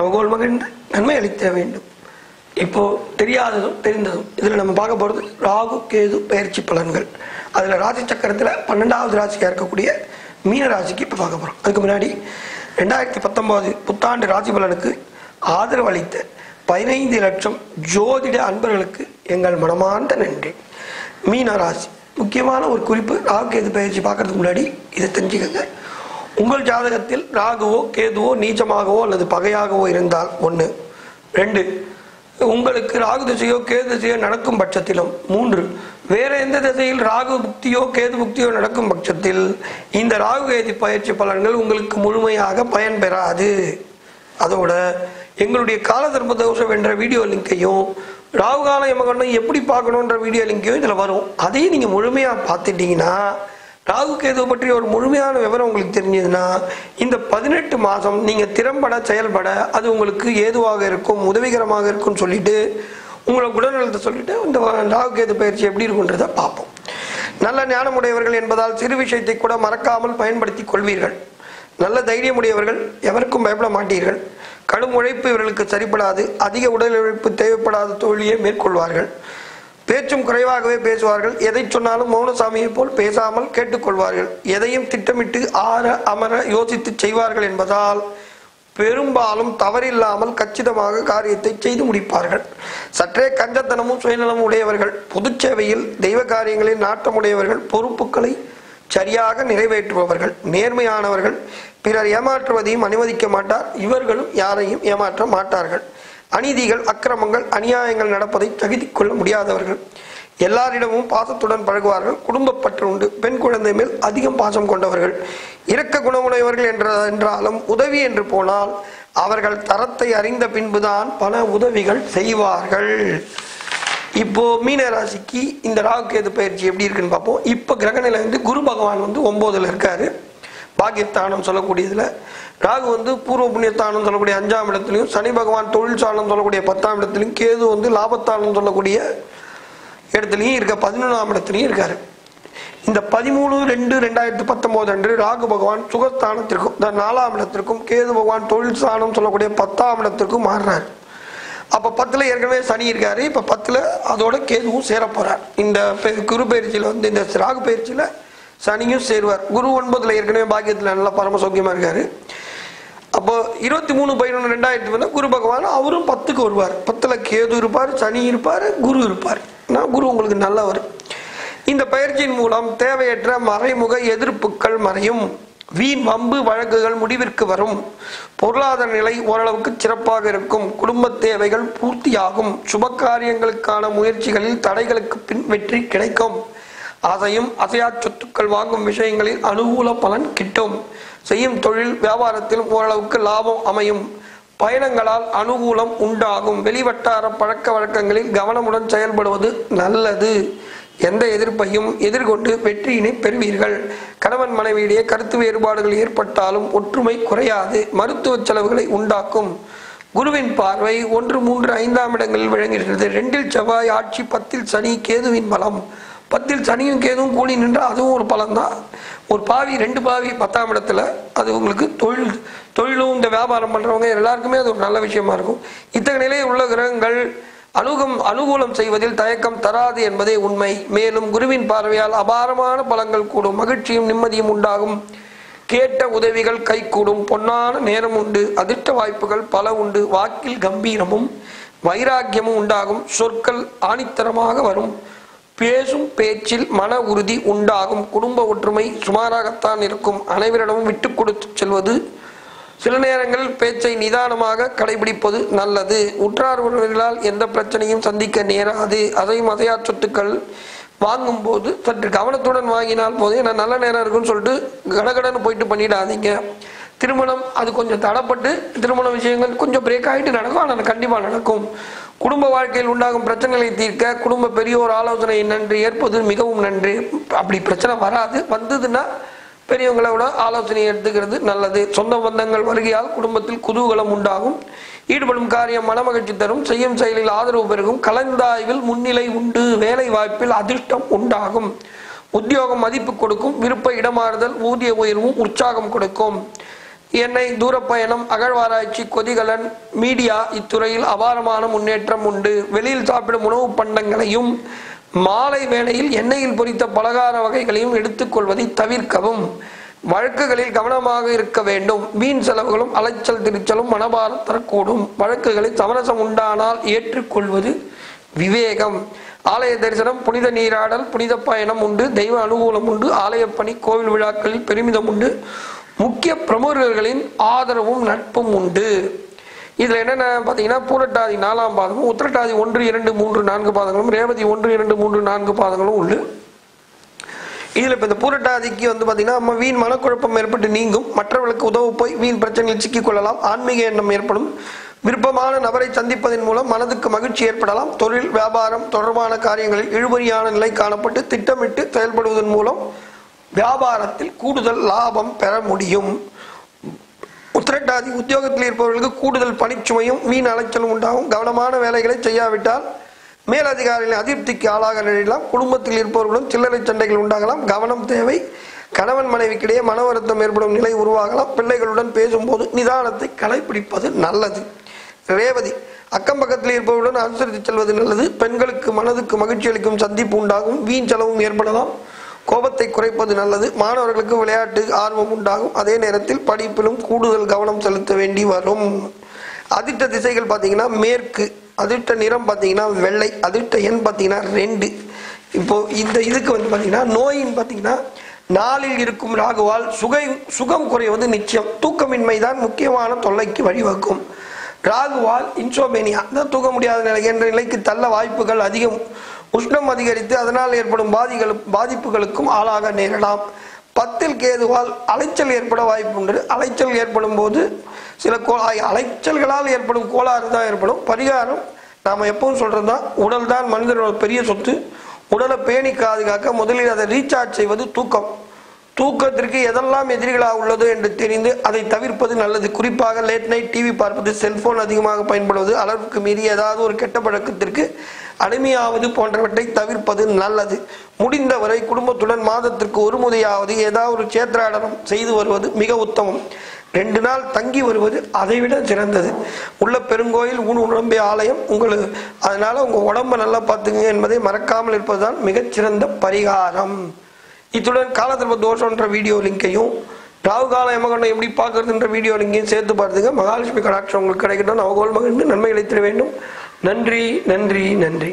நவகோள் மகிழ்ந்து நன்மை அளித்த வேண்டும். இப்போ தெரியாததும் தெரிந்ததும் இதில் நம்ம பார்க்க போகிறது ராகு கேது பயிற்சி பலன்கள். அதில் ராசி சக்கரத்தில் 12வது ராசியாக இருக்கக்கூடிய மீன ராசிக்கு இப்போ பார்க்க போகிறோம். அதுக்கு முன்னாடி 2019 புத்தாண்டு ராசி பலனுக்கு ஆதரவு அளித்த 15 லட்சம் ஜோதிட அன்பர்களுக்கு எங்கள் மனமார்ந்த நன்றி. மீன ராசி முக்கியமான ஒரு குறிப்பு, ராகு கேது பயிற்சி பார்க்கறதுக்கு முன்னாடி இதை தெரிஞ்சுக்கங்க. உங்கள் ஜாதகத்தில் ராகுவோ கேதுவோ நீச்சமாகவோ அல்லது பகையாகவோ இருந்தால் 1, 2 உங்களுக்கு ராகு திசையோ கேது திசையோ நடக்கும் பட்சத்திலும், 3 வேற எந்த திசையில் ராகு புக்தியோ கேது புக்தியோ நடக்கும் பட்சத்தில் இந்த ராகு கேது பயிற்சி பலன்கள் உங்களுக்கு முழுமையாக பயன்பெறாது. அதோட எங்களுடைய கால தர்ம தோஷம் என்ற வீடியோ லிங்கையும் ராகு கால யமகண்டம் எப்படி பார்க்கணுன்ற வீடியோ லிங்கையும் இதில் வரும். அதையும் நீங்கள் முழுமையாக பார்த்துட்டீங்கன்னா, ராகு கேது பற்றி ஒரு முழுமையான விவரம் உங்களுக்கு தெரிஞ்சதுன்னா இந்த 18 மாதம் நீங்கள் திறம்பட செயல்பட அது உங்களுக்கு ஏதுவாக இருக்கும், உதவிகரமாக இருக்கும்னு சொல்லிட்டு உங்களை குணநலத்தை சொல்லிட்டு இந்த ராகு கேது பயிற்சி எப்படி இருக்குன்றதை பார்ப்போம். நல்ல ஞானமுடையவர்கள் என்பதால் சிறு விஷயத்தை கூட மறக்காமல் பயன்படுத்தி கொள்வீர்கள். நல்ல தைரியமுடையவர்கள், எவருக்கும் பயப்பட மாட்டீர்கள். கடும் உழைப்பு இவர்களுக்கு சரிப்படாது. அதிக உடல் உழைப்பு தேவைப்படாத தொழிலையே மேற்கொள்வார்கள். பேச்சும் குறைவாகவே பேசுவார்கள். எதை சொன்னாலும் மௌனசாமியை போல் பேசாமல் கேட்டுக்கொள்வார்கள். எதையும் திட்டமிட்டு ஆற அமர யோசித்து செய்வார்கள் என்பதால் பெரும்பாலும் தவறில்லாமல் கச்சிதமாக காரியத்தை செய்து முடிப்பார்கள். சற்றே கஞ்சத்தனமும் சுயநலமும் உடையவர்கள். பொது சேவையில் தெய்வ காரியங்களில் நாட்டமுடையவர்கள். பொறுப்புகளை சரியாக நிறைவேற்றுபவர்கள். நேர்மையானவர்கள். பிறர் ஏமாற்றுவதையும் அனுமதிக்க மாட்டார். இவர்களும் யாரையும் ஏமாற்ற மாட்டார்கள். அநீதிகள், அக்கிரமங்கள், அநியாயங்கள் நடப்பதை தகுதிக் கொள்ள முடியாதவர்கள். எல்லாரிடமும் பாசத்துடன் பழகுவார்கள். குடும்பப்பற்று உண்டு. பெண் குழந்தை மேல் அதிகம் பாசம் கொண்டவர்கள். இரக்க குணமுடையவர்கள் என்றாலும் உதவி என்று போனால் அவர்கள் தரத்தை அறிந்த பின்புதான் பல உதவிகள் செய்வார்கள். இப்போ மீன ராசிக்கு இந்த ராகு கேது பயிற்சி எப்படி இருக்குன்னு பார்ப்போம். இப்போ கிரகநிலை குரு பகவான் 9ல் இருக்காரு. பாக்கியஸ்தானம் சொல்லக்கூடியதுல ராகு பூர்வ புண்ணியஸ்தானம் சொல்லக்கூடிய 5ஆம் இடத்துலையும், சனி பகவான் தொழில் ஸ்தானம் சொல்லக்கூடிய 10ஆம் இடத்துலையும், கேது லாபஸ்தானம் சொல்லக்கூடிய இடத்துலையும் இருக்க 11ஆம் இடத்துலையும் இருக்காரு. இந்த 13/2/2019 அன்று ராகு பகவான் சுகஸ்தானத்திற்கும் 4ஆம் இடத்திற்கும், கேது பகவான் தொழில் ஸ்தானம் சொல்லக்கூடிய 10ஆம் இடத்திற்கும் மாறுறாரு. அப்போ 10ல் ஏற்கனவே சனி இருக்காரு. இப்போ 10ல் அதோட கேதுவும் சேர போறார். இந்த குரு பயிற்சியில் இந்த ராகு பயிற்சியில் சனியும் சேருவார். குரு 9ல் ஏற்கனவே பாக்கியத்தில் நல்லா பரம சௌக்கியமா இருக்காரு. அப்போ 23/11/2020 குரு பகவான் அவரும் 10க்கு வருவார். 10ல் கேது இருப்பார், சனி இருப்பார், குரு இருப்பார். குரு உங்களுக்கு நல்லவர். இந்த பயிற்சியின் மூலம் தேவையற்ற மறைமுக எதிர்ப்புகள் மறையும். வீண் வம்பு வழக்குகள் முடிவிற்கு வரும். பொருளாதார நிலை ஓரளவுக்கு சிறப்பாக இருக்கும். குடும்ப தேவைகள் பூர்த்தியாகும். சுப காரியங்களுக்கான முயற்சிகளில் தடைகளுக்கு பின் வெற்றி கிடைக்கும். அசையும் அசையா சொத்துக்கள் வாங்கும் விஷயங்களில் அனுகூல பலன் கிட்டும். செய்யும் தொழில் வியாபாரத்தில் ஓரளவுக்கு லாபம் அமையும். பயணங்களால் அனுகூலம் உண்டாகும். வெளிவட்டார பழக்க வழக்கங்களில் கவனமுடன் செயல்படுவது நல்லது. எந்த எதிர்ப்பையும் எதிர்கொண்டு வெற்றியினை பெறுவீர்கள். கணவன் மனைவியிடையே கருத்து வேறுபாடுகள் ஏற்பட்டாலும் ஒற்றுமை குறையாது. மருத்துவ செலவுகளை உண்டாக்கும். குருவின் பார்வை 1, 3, 5ஆம் இடங்களில் விளங்குகிறது. 2ல் செவ்வாய் ஆட்சி, 10ல் சனி, கேதுவின் பலம். 10ல் சனியும் கேதுவும் கூடி நின்றால் அதுவும் ஒரு பலம் தான். ஒரு பாவி 2 பாவி 10ஆம் இடத்துல அது உங்களுக்கு தொழிலும் இந்த வியாபாரம் பண்றவங்க எல்லாருக்குமே அது ஒரு நல்ல விஷயமா இருக்கும். இத்தகைய நிலையில் உள்ள கிரகங்கள் அனுகூலம் செய்வதில் தயக்கம் தராது என்பதே உண்மை. மேலும் குருவின் பார்வையால் அபாரமான பலங்கள் கூடும். மகிழ்ச்சியும் நிம்மதியும் உண்டாகும். கேட்ட உதவிகள் கைகூடும். பொன்னான நேரம் உண்டு. அதிர்ஷ்ட வாய்ப்புகள் பல உண்டு. வாக்கில் கம்பீரமும் வைராக்கியமும் உண்டாகும். சொற்கள் ஆணித்தரமாக வரும். பேசும் பேச்சில் மன உறுதி உண்டாகும். குடும்ப ஒற்றுமை சுமாராகத்தான் இருக்கும். அனைவரிடமும் விட்டு கொடுத்து செல்வது. சில நேரங்களில் பேச்சை நிதானமாக கடைபிடிப்பது நல்லது. உற்றார் உறவினர்களால் எந்த பிரச்சனையும் சந்திக்க நேராது. அசையும் அசையா சொத்துக்கள் வாங்கும் போது சற்று கவனத்துடன் வாங்கினால் போது ஏன்னா நல்ல நேரம் இருக்குன்னு சொல்லிட்டு கடகடன்னு போயிட்டு பண்ணிடாதீங்க. திருமணம் அது கொஞ்சம் தடப்பட்டு திருமண விஷயங்கள் கொஞ்சம் பிரேக் ஆகிட்டு நடக்கும். ஆனால் கண்டிப்பாக நடக்கும். குடும்ப வாழ்க்கையில் உண்டாகும் பிரச்சனைகளை தீர்க்க குடும்ப பெரியோர் ஆலோசனை நன்றி ஏற்பது மிகவும் நன்று. அப்படி பிரச்சனை வராது. வந்ததுன்னா பெரியவங்களோட ஆலோசனை எடுத்துக்கிறது நல்லது. சொந்த பந்தங்கள் வருகையால் குடும்பத்தில் குதூகலம் உண்டாகும். ஈடுபடும் காரியம் மனமகிழ்ச்சி தரும். செய்யும் செயலில் ஆதரவு பெருகும். கலந்தாய்வில் முன்னிலை உண்டு. வேலை வாய்ப்பில் அதிர்ஷ்டம் உண்டாகும். உத்தியோகம் மதிப்பு கொடுக்கும். விருப்ப இடமாறுதல் ஊதிய உயர்வும் உற்சாகம் கொடுக்கும். எண்ணெய், தூரப்பயணம், அகழ்வாராய்ச்சி, கொதிகலன், மீடியா இத்துறையில் அபாரமான முன்னேற்றம் உண்டு. வெளியில் சாப்பிடும் உணவு பண்டங்களையும் மாலை வேளையில் எண்ணெயில் பொரித்த பலகார வகைகளையும் எடுத்துக்கொள்வதை தவிர்க்கவும். வழக்குகளில் கவனமாக இருக்க வேண்டும். வீண் செலவுகளும் அலைச்சல் திருச்சலும் மனபாரம் தரக்கூடும். வழக்குகளில் சமரசம் உண்டானால் ஏற்றுக்கொள்வது விவேகம். ஆலய தரிசனம், புனித நீராடல், புனித பயணம் உண்டு. தெய்வ அனுகூலம் உண்டு. ஆலய பணி, கோவில் விழாக்களில் பெருமிதம் உண்டு. முக்கிய பிரமுகர்களின் ஆதரவும் நட்பும் உண்டு. இதுல என்னென்ன பார்த்தீங்கன்னா, பூரட்டாதி 4ஆம் பாதமும், உத்திரட்டாதி 1, 2, 3, 4 பாதங்களும், ரேவதி 1, 2, 3, 4 பாதங்களும் உண்டு. இதுல இப்ப இந்த பூரட்டாதிக்கு பார்த்தீங்கன்னா, நம்ம வீண் மனக்குழப்பம் ஏற்பட்டு நீங்கும். மற்றவர்களுக்கு உதவு போய் வீண் பிரச்சனையில் சிக்கிக் கொள்ளலாம். ஆன்மீக எண்ணம் ஏற்படும். விருப்பமான நபரை சந்திப்பதன் மூலம் மனதுக்கு மகிழ்ச்சி ஏற்படலாம். தொழில், வியாபாரம் தொடர்பான காரியங்களில் இழுபறியான நிலை காணப்பட்டு திட்டமிட்டு செயல்படுவதன் மூலம் வியாபாரத்தில் கூடுதல் லாபம் பெற முடியும். உத்திரட்டாதி உத்தியோகத்தில் இருப்பவர்களுக்கு கூடுதல் பணிச்சுமையும் வீண் அலைச்சலும் உண்டாகும். கவனமான வேலைகளை செய்யாவிட்டால் மேலதிகாரிகளின் அதிருப்திக்கு ஆளாக நேரிடலாம். குடும்பத்தில் இருப்பவர்களும் சில்லறை சண்டைகள் உண்டாகலாம். கவனம் தேவை. கணவன் மனைவிக்கிடையே மன வருத்தம் ஏற்படும் நிலை உருவாகலாம். பிள்ளைகளுடன் பேசும்போது நிதானத்தை கடைபிடிப்பது நல்லது. ரேவதி அக்கம் பக்கத்தில் இருப்பவர்களுடன் அனுசரித்து செல்வது நல்லது. பெண்களுக்கு மனதுக்கு மகிழ்ச்சி அளிக்கும் சந்திப்பு உண்டாகும். வீண் செலவும் ஏற்படலாம். கோபத்தை குறைப்பது நல்லது. மாணவர்களுக்கு விளையாட்டு ஆர்வம் உண்டாகும். அதே நேரத்தில் படிப்பிலும் கூடுதல் கவனம் செலுத்த வேண்டி வரும். அதிர்ஷ்ட திசைகள் பார்த்தீங்கன்னா மேற்கு. அதிர்ஷ்ட நிறம் பார்த்தீங்கன்னா வெள்ளை. அதிர்ஷ்ட எண் பார்த்தீங்கன்னா 2. இப்போ இந்த இதுக்கு பார்த்தீங்கன்னா நோயின் பார்த்தீங்கன்னா நாளில் இருக்கும் ராகுவால் சுகம் குறைவது நிச்சயம். தூக்கமின்மை தான் முக்கியமான தொல்லைக்கு வழிவகுக்கும். ராகுவால் இன்சோமேனியா தான் தூக்க முடியாத நிலை என்ற நிலைக்கு தள்ள வாய்ப்புகள் அதிகம். உஷ்ணம் அதிகரித்து அதனால் ஏற்படும் பாதிப்புகளுக்கும் ஆளாக நேரலாம். 10ல் கேதுவால் அலைச்சல் ஏற்பட வாய்ப்பு உண்டு. அலைச்சல் ஏற்படும் போது சில அலைச்சல்களால் ஏற்படும் கோளாறு தான் ஏற்படும். பரிகாரம் நாம் எப்பவும் சொல்றதுதான், உடல் தான் மனிதனோட பெரிய சொத்து. உடலை பேணி பாதுகாக்க முதலில் அதை ரீசார்ஜ் செய்வது தூக்கம். தூக்கத்திற்கு எதெல்லாம் எதிரிகளாக உள்ளது என்று தெரிந்து அதை தவிர்ப்பது நல்லது. குறிப்பாக லேட் நைட் டிவி பார்ப்பது, செல்போன் அதிகமாக பயன்படுவது, அளவுக்கு மீறி ஏதாவது ஒரு கெட்ட பழக்கத்திற்கு அடிமையாவது போன்றவற்றை தவிர்ப்பது நல்லது. முடிந்தவரை குடும்பத்துடன் மாதத்திற்கு ஒரு முறையாவது ஏதாவது ஒரு சேத்ராடனம் செய்து வருவது மிக உத்தமம். 2 நாள் தங்கி வருவது அதைவிட சிறந்தது. உள்ள பெருங்கோயில் உடம்பே ஆலயம். அதனால உங்க உடம்பை நல்லா பார்த்துங்க என்பதை மறக்காமல் இருப்பதுதான் மிகச்சிறந்த பரிகாரம். இத்துடன் காலத்திற்ப தோஷம்ன்ற வீடியோ லிங்கையும் ராகு கால யமகண்டம் எப்படி பார்க்கறதுன்ற வீடியோ லிங்கையும் சேர்த்து பார்த்துங்க. மகாலட்சுமி கடாட்சம் உங்களுக்கு கிடைக்கட்டும். நவகோல் மகிழ்ந்து நன்மைகளை தர வேண்டும். நன்றி, நன்றி, நன்றி.